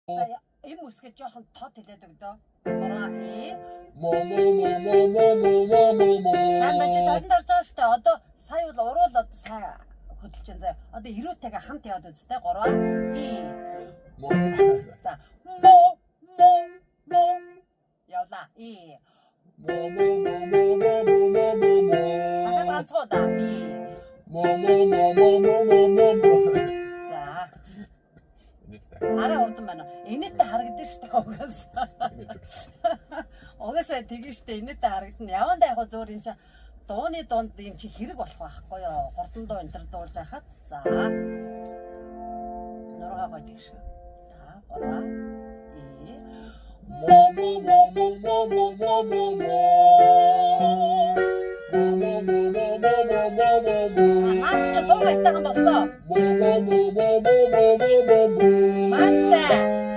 За эм үсгээ жоохон тод хэлээд өгдөө. Гурван и. Сайн байж талд орж байгаа штэ. Одоо сая бол уруул одоо сайн хөдөлж чинь заа. Одоо ирүүтэйгээ хамт яваад үзтээ. Гурван и. За явла и. ганцгуудаа и. За. Араа урдан байна. Инээдтэй харагдана шүү дээ угаасаа. Угаасаа тэгэн шүү дээ. Инээдтэй харагдана. Явандаа яг зөөр эн чинь дууны дунд эн чинь хэрэг болох байхгүй юу? Гордон дуу энэ төр дуулж хахад. За. Нургаа гой тэгш. За, гурван и. Наад чи дуу айтайхан болсоо.